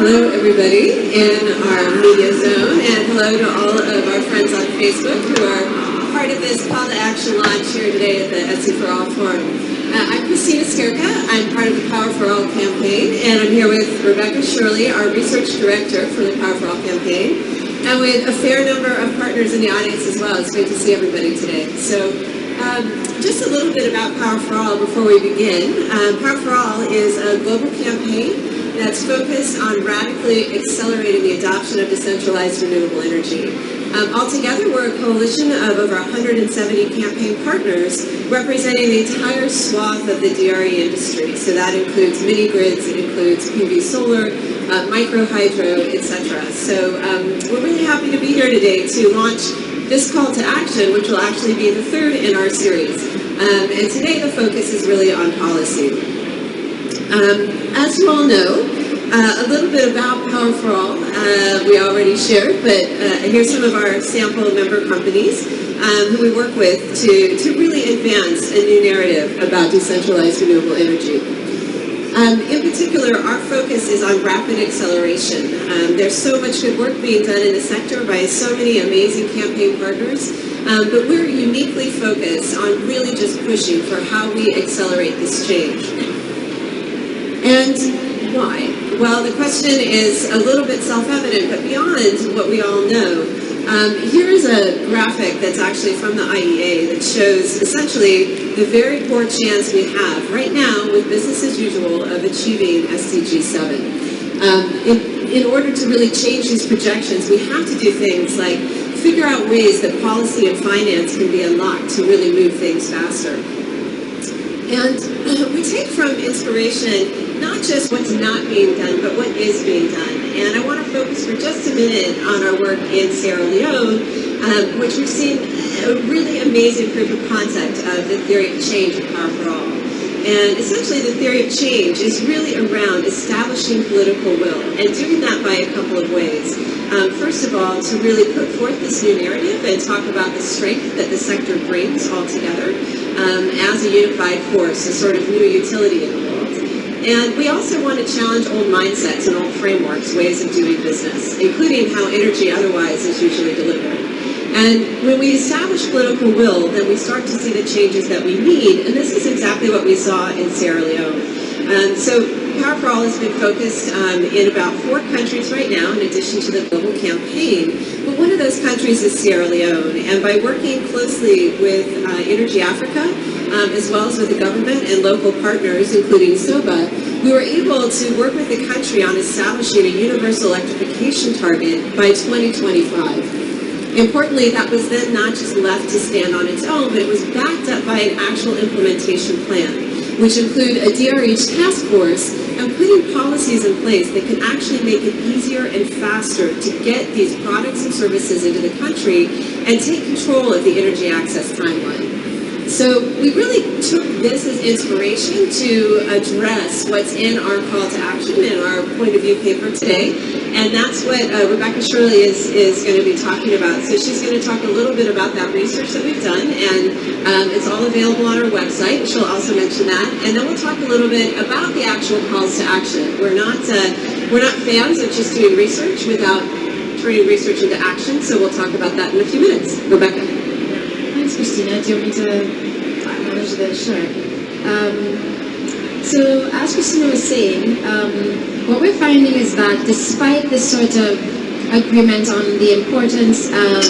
hello everybody in our media zone, and hello to all of our friends on Facebook who are part of this call to action launch here today at the SeforAll Forum. I'm Christina Skirka. I'm part of the Power for All campaign, and I'm here with Rebecca Shirley, our research director for the Power for All campaign, and with a fair number of partners in the audience as well. It's great to see everybody today. So just a little bit about Power for All before we begin. Power for All is a global campaign that's focused on radically accelerating the adoption of decentralized renewable energy. Altogether, we're a coalition of over 170 campaign partners representing the entire swath of the DRE industry. So that includes mini grids, it includes PV solar, micro hydro, etc. So we're really happy to be here today to launch this call to action, which will actually be the third in our series. And today the focus is really on policy. As you all know, a little bit about Power for All we already shared, but here's some of our sample member companies who we work with to really advance a new narrative about decentralized renewable energy. In particular, our focus is on rapid acceleration. There's so much good work being done in the sector by so many amazing campaign partners, but we're uniquely focused on really just pushing for how we accelerate this change. And why? Well, the question is a little bit self-evident, but beyond what we all know, here is a graphic that's actually from the IEA that shows essentially the very poor chance we have right now with business as usual of achieving SDG 7. In order to really change these projections, we have to do things like figure out ways that policy and finance can be unlocked to really move things faster. And we take from inspiration not just what's not being done, but what is being done. And I want to focus for just a minute on our work in Sierra Leone, which we've seen a really amazing proof of concept of the theory of change in Power for All. And essentially the theory of change is really around establishing political will, and doing that by a couple of ways. First of all, to really put forth this new narrative and talk about the strength that the sector brings all together as a unified force, a sort of new utility in the world. And we also want to challenge old mindsets and old frameworks, ways of doing business, including how energy otherwise is usually delivered. And when we establish political will, then we start to see the changes that we need, and this is exactly what we saw in Sierra Leone. So Power for All has been focused in about 4 countries right now, in addition to the global campaign. But one of those countries is Sierra Leone, and by working closely with Energy Africa, as well as with the government and local partners, including SOBA, we were able to work with the country on establishing a universal electrification target by 2025. Importantly, that was then not just left to stand on its own, but it was backed up by an actual implementation plan, which include a DRH task force and putting policies in place that can actually make it easier and faster to get these products and services into the country and take control of the energy access timeline. So we really took this as inspiration to address what's in our call to action and our point of view paper today. And that's what Rebecca Shirley is going to be talking about. So she's going to talk a little bit about that research that we've done, and it's all available on our website. She'll also mention that. And then we'll talk a little bit about the actual calls to action. We're not fans of just doing research without turning research into action, so we'll talk about that in a few minutes. Rebecca. Thanks, Christina. Do you want me to manage this? Sure. So, as Christina was saying, what we're finding is that despite this sort of agreement on the importance of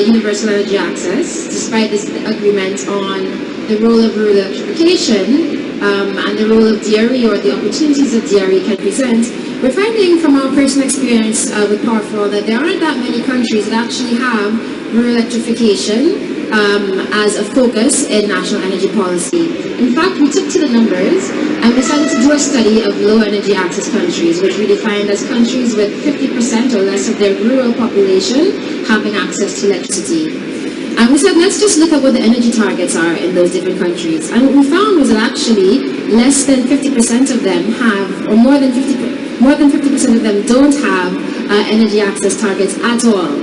universal energy access, despite this agreement on the role of rural electrification and the role of DRE, or the opportunities that DRE can present, we're finding from our personal experience with Power for All that there aren't that many countries that actually have rural electrification as a focus in national energy policy. In fact, we took to the numbers and decided to do a study of low energy access countries, which we defined as countries with 50% or less of their rural population having access to electricity. And we said, let's just look at what the energy targets are in those different countries. And what we found was that actually less than 50% of them have, or more than 50% of them don't have energy access targets at all.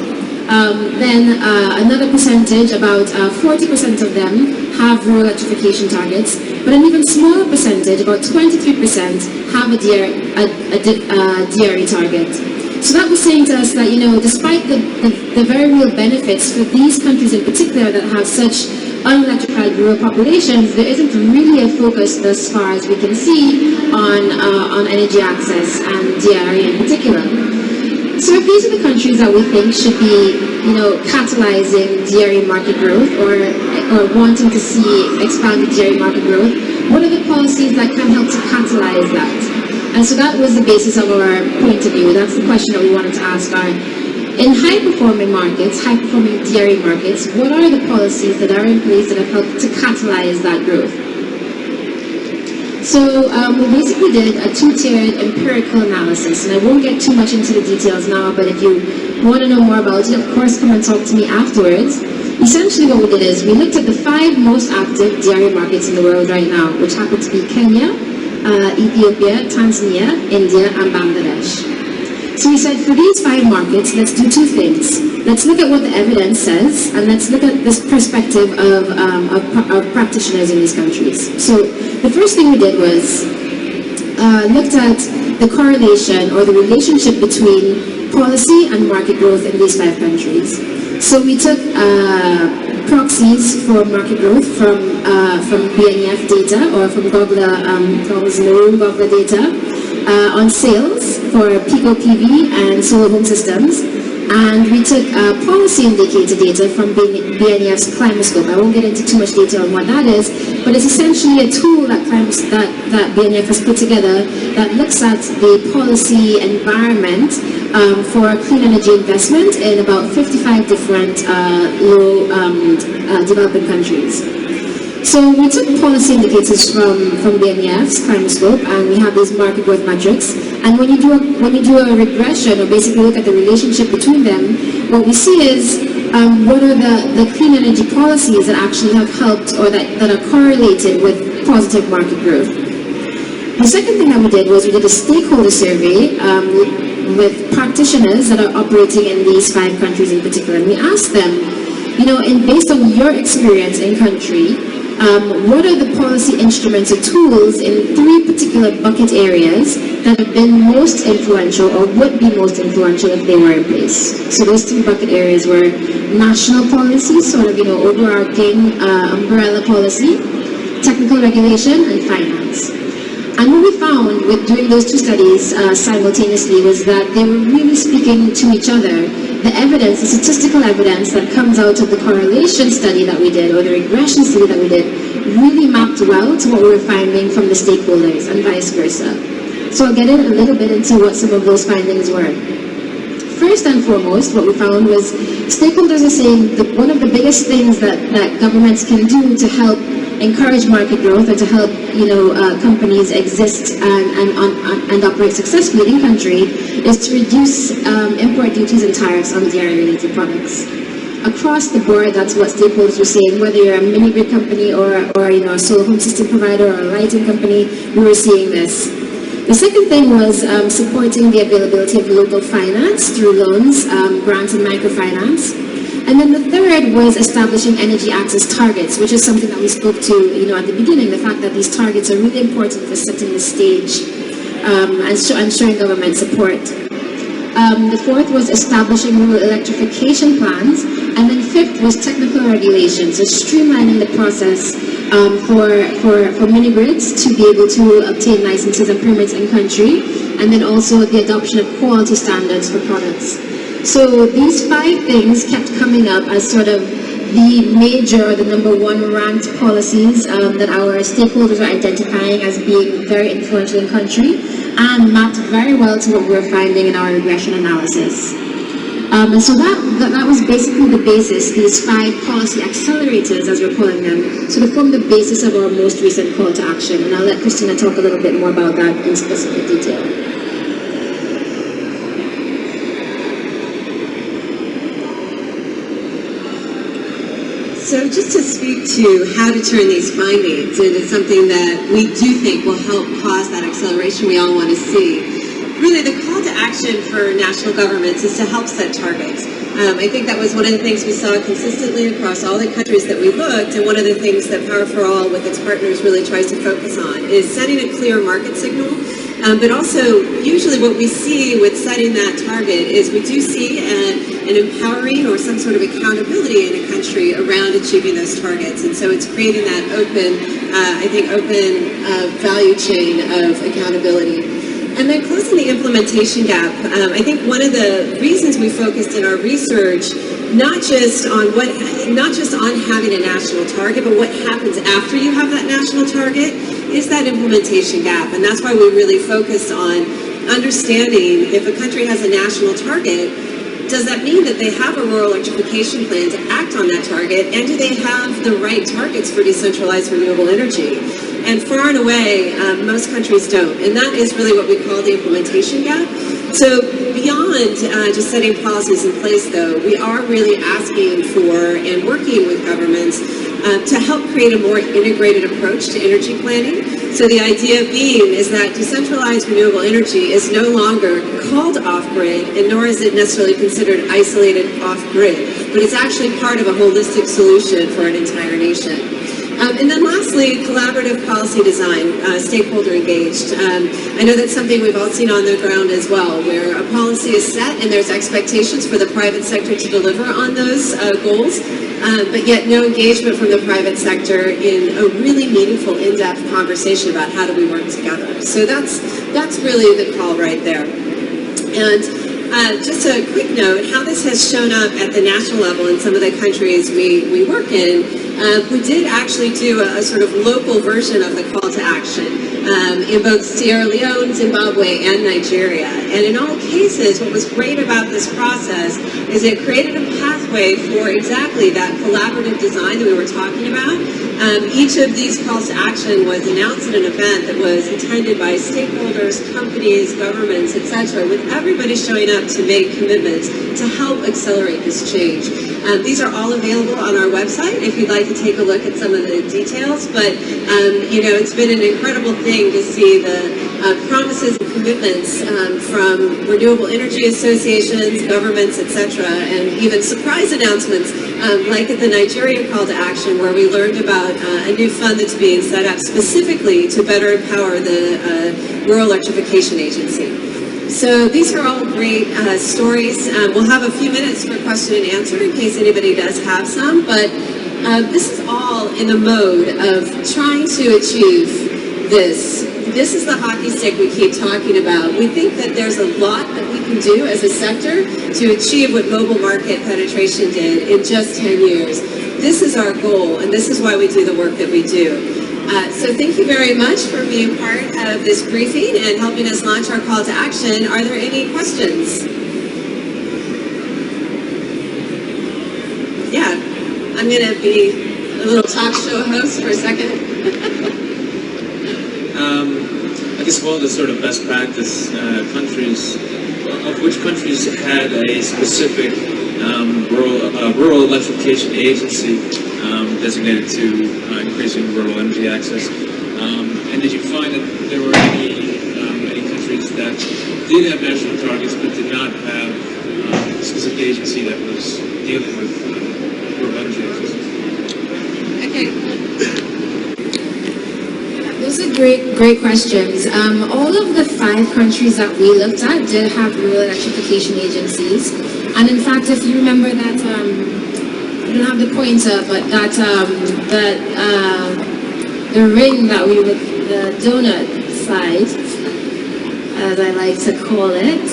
Then another percentage, about 40% of them, have rural electrification targets, but an even smaller percentage, about 23%, have a DRE target. So that was saying to us that, despite the very real benefits for these countries in particular that have such unelectrified rural populations, there isn't really a focus thus far as we can see on energy access and DRE in particular. So if these are the countries that we think should be, catalyzing DRE market growth or wanting to see expanded DRE market growth, what are the policies that can help to catalyze that? And so that was the basis of our point of view. That's the question that we wanted to ask in high-performing markets, high-performing DRE markets, what are the policies that are in place that have helped to catalyze that growth? So we basically did a two-tiered empirical analysis, and I won't get too much into the details now, but if you want to know more about it, of course, come and talk to me afterwards. Essentially what we did is we looked at the 5 most active DRE markets in the world right now, which happen to be Kenya, Ethiopia, Tanzania, India, and Bangladesh. So we said for these 5 markets, let's do 2 things. Let's look at what the evidence says, and let's look at this perspective of practitioners in these countries. So the first thing we did was looked at the correlation or the relationship between policy and market growth in these 5 countries. So we took proxies for market growth from BNEF data or from Google's data on sales for Pico PV and solar home systems, and we took policy indicator data from BNEF's ClimateScope. I won't get into too much detail on what that is, but it's essentially a tool that BNEF has put together that looks at the policy environment for clean energy investment in about 55 different low developing countries. So we took policy indicators from BNEF's ClimateScope, and we have these market growth metrics. And when you do a regression, or basically look at the relationship between them, what we see is what are the clean energy policies that actually have helped or that are correlated with positive market growth. The second thing that we did was we did a stakeholder survey with practitioners that are operating in these 5 countries in particular, and we asked them, based on your experience in country, what are the policy instruments or tools in 3 particular bucket areas that have been most influential or would be most influential if they were in place? So those 3 bucket areas were national policy, sort of, overarching umbrella policy, technical regulation, and finance. And what we found with doing those 2 studies simultaneously was that they were really speaking to each other. The evidence, the statistical evidence that comes out of the correlation study that we did, or the regression study that we did, really mapped well to what we were finding from the stakeholders and vice versa. So I'll get in a little bit into what some of those findings were. First and foremost, what we found was stakeholders are saying that one of the biggest things that governments can do to help encourage market growth or to help companies exist and operate successfully in country is to reduce import duties and tariffs on DRE-related products. Across the board, that's what stakeholders were saying. Whether you're a mini grid company or a solar home system provider or a lighting company, we were seeing this. The second thing was supporting the availability of local finance through loans, grants, and microfinance. And then the third was establishing energy access targets, which is something that we spoke to, at the beginning, the fact that these targets are really important for setting the stage and showing government support. The fourth was establishing rural electrification plans. And then fifth was technical regulation, so streamlining the process for mini grids to be able to obtain licenses and permits in country, and then also the adoption of quality standards for products. So these 5 things kept coming up as sort of the major, the number 1 ranked policies that our stakeholders are identifying as being very influential in country and mapped very well to what we're finding in our regression analysis. And so that was basically the basis, these 5 policy accelerators, as we're calling them, sort of form the basis of our most recent call to action. And I'll let Christina talk a little bit more about that in specific detail. So just to speak to how to turn these findings into something that we do think will help cause that acceleration we all want to see. really the call to action for national governments is to help set targets. I think that was one of the things we saw consistently across all the countries that we looked, and one of the things that Power4All with its partners really tries to focus on is setting a clear market signal. But also, usually what we see with setting that target is we do see an empowering or some sort of accountability in a country around achieving those targets. And so it's creating that open value chain of accountability. And then closing the implementation gap. I think one of the reasons we focused in our research not just on having a national target, but what happens after you have that national target is that implementation gap. And that's why we really focused on understanding if a country has a national target, does that mean that they have a rural electrification plan to act on that target, and do they have the right targets for decentralized renewable energy? And far and away, most countries don't. And that is really what we call the implementation gap. So beyond just setting policies in place, though, we are really asking for and working with governments to help create a more integrated approach to energy planning. So the idea being is that decentralized renewable energy is no longer called off-grid, and nor is it necessarily considered isolated off-grid, but it's actually part of a holistic solution for an entire nation. And then lastly, collaborative policy design, stakeholder engaged. I know that's something we've all seen on the ground as well, where a policy is set and there's expectations for the private sector to deliver on those goals, but yet no engagement from the private sector in a really meaningful, in-depth conversation about how do we work together. So that's really the call right there. And just a quick note, how this has shown up at the national level in some of the countries we work in, we did actually do a sort of local version of the call to action in both Sierra Leone, Zimbabwe, and Nigeria. And in all cases, what was great about this process is it created a pathway for exactly that collaborative design that we were talking about. Each of these calls to action was announced at an event that was attended by stakeholders, companies, governments, etc., with everybody showing up to make commitments to help accelerate this change. These are all available on our website if you'd like to take a look at some of the details, but it's been an incredible thing to see the promises and commitments from renewable energy associations, governments, etc., and even surprise announcements like at the Nigeria call to action, where we learned about a new fund that's being set up specifically to better empower the Rural Electrification Agency. So these are all great stories. We'll have a few minutes for question and answer in case anybody does have some, but this is all in the mode of trying to achieve this. This is the hockey stick we keep talking about. We think that there's a lot that we can do as a sector to achieve what mobile market penetration did in just 10 years. This is our goal, and this is why we do the work that we do. So thank you very much for being part of this briefing and helping us launch our call to action. Are there any questions? Yeah, I'm going to be a little talk show host for a second. I guess one of the sort of best practice countries, of which countries had a specific rural electrification agency designated to increasing rural energy access. And did you find that there were any countries that did have national targets but did not have a specific agency that was dealing with rural energy access? Okay. Those are great questions. All of the 5 countries that we looked at did have rural electrification agencies. And in fact, if you remember that, I don't have the pointer, but the ring that we would, the donut slide, as I like to call it,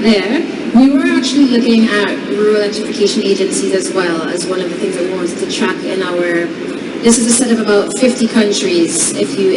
there, we were actually looking at rural electrification agencies as well as one of the things that we wanted to track in our. This is a set of about 50 countries, if you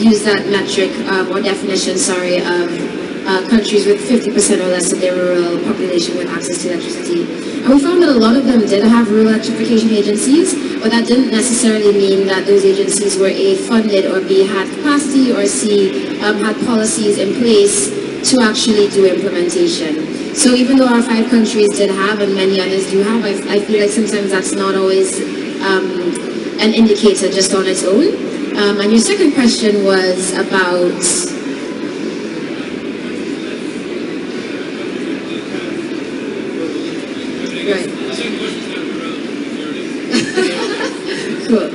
use that metric or definition, sorry, of countries with 50% or less of their rural population with access to electricity. And we found that a lot of them did have rural electrification agencies, but that didn't necessarily mean that those agencies were A, funded, or B, had capacity, or C, had policies in place to actually do implementation. So even though our 5 countries did have, and many others do have, I feel like sometimes that's not always an indicator just on its own. And your second question was about Right. Cool.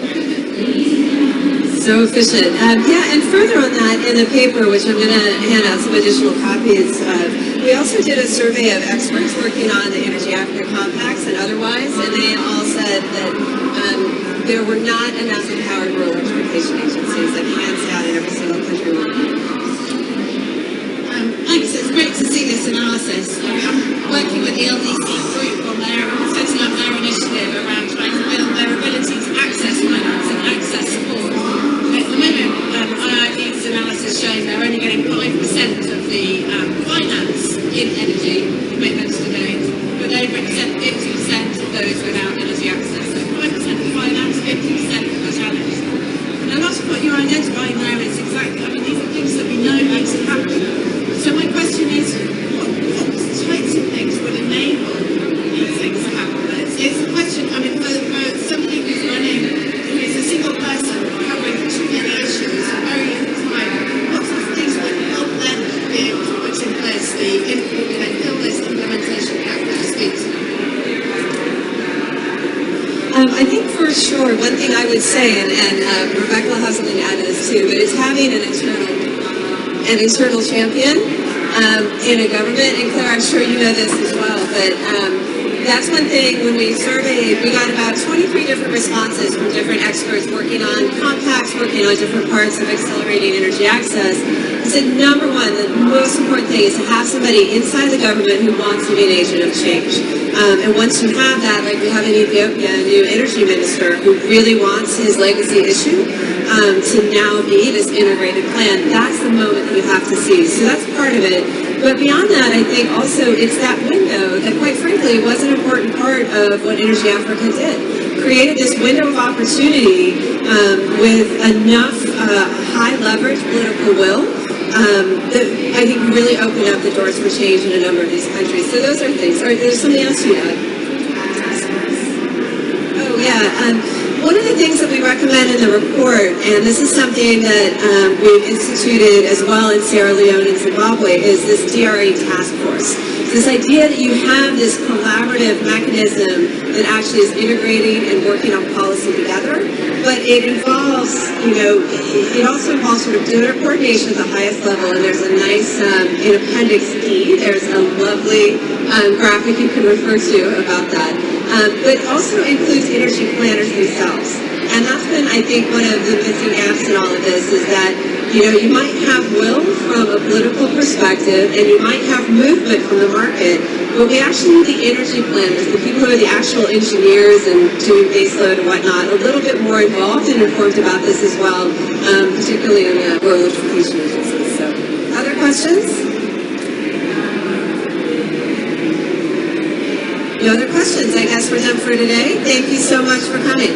So efficient. Yeah, and further on that, in the paper, which I'm going to hand out some additional copies of, we also did a survey of experts working on the Energy Africa compacts and otherwise, and they all said that there were not enough empowered rural electrification agencies, like hands down in every single country we're in. Thanks, it's great to see this analysis. I'm working with the LDC group on setting up their initiative around trying to build their ability to access finance and access support. At the moment, IID's analysis showing they're only getting 5% of the finance in energy commitments to date, but they represent 50% of those without energy access. So 5% of finance, 50% of the challenge. And a lot of what you're identifying there is exactly, these are things that we know need to happen. So my question is, what types of things would enable these things to happen? It's a question, for somebody who's who's a single person covering too many issues at very little time, what sort of things would help them be able to put in place fill this implementation gap that you speak to? I think for sure, one thing I would say, and Rebecca will have something to add to this too, but it's having an internal champion in a government. And Claire, I'm sure you know this as well, but that's one thing. When we surveyed, we got about 23 different responses from different experts working on compacts, working on different parts of accelerating energy access. They said, number one, the most important thing is to have somebody inside the government who wants to be an agent of change. And once you have that, like we have in Ethiopia, a new energy minister who really wants his legacy issue to now be this integrated plan, that's the moment that you have to see. So that's part of it. But beyond that, I think also it's that window that, quite frankly, was an important part of what Energy Africa did. Created this window of opportunity with enough high leverage political will that I think really opened up the doors for change in a number of these countries. So those are things. Or there's something else you had. Oh yeah. One of the things that we recommend in the report, and this is something that we've instituted as well in Sierra Leone and Zimbabwe, is this DRE task force. This idea that you have this collaborative mechanism that actually is integrating and working on policy together, but it involves, it also involves sort of donor coordination at the highest level, and there's a nice, in Appendix D, there's a lovely graphic you can refer to about that. But also includes energy planners themselves. And that's been, I think, one of the missing gaps in all of this is that, you might have will from a political perspective and you might have movement from the market, but we actually need the energy planners, the people who are the actual engineers and doing baseload and whatnot, a little bit more involved and informed about this as well, particularly in the rural electrification agencies. So, other questions? No other questions, I guess we're done for today. Thank you so much for coming.